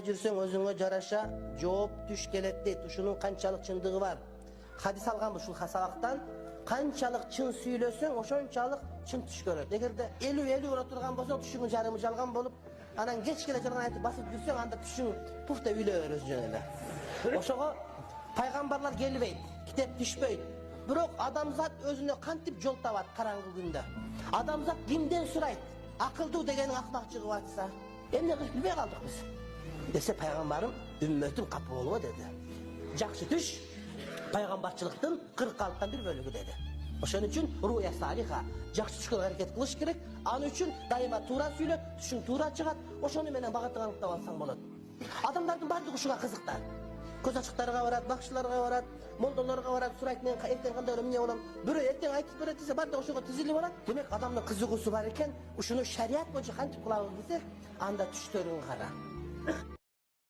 Жүрсең өзүңө жараша жооп түш келет дейт. Ушунун канчалык чындыгы бар. Хадис алган ушул сабактан канчалык чын сүйлөсөң, ошончалык чын түш көрөт. Эгерде 50 ура турган болсоң, түшүңүн жарымы жалган болуп, анан кеч келе жалган айтып басып жүрсөң, анда түшүң пуф деп үйлө бересиң жөн эле. Ошого пайгамбарлар келбейт, китеп түшпөйт. Бирок адамзат өзүнө кантип жол табат караңгы күндө? Адамзат кимден сурайт? Акылдуу дегенин акылак чыгып атса, эмне кылып билбей калдык биз? Десе пайгамбарым үммөтүм капы болбо деди. Жакшы түш пайгамбарчылыктын 40-калыктан бир бөлүгү деди. Ошон үчүн руя салиха, жакшы түшкө аракет кылыш керек. Аны үчүн дайыма туура сүйлөп, түшүң туура чыгат. Ошону менен багытыңа аныктап алсаң болот. Адамдардын баардыгы ушуга кызыктар. Көз ачыктарга барат, бакчыларга барат, молдолорго барат, сурайт мен эртең кандай эмне болом. Бирөө эртең айтып берет десе, баардыгы ошого тизилип алат. Демек адамдын кызыгуусу бар экен. Ушуну шарият боюнча кантип кылабыз десек, анда түштөрүн кара.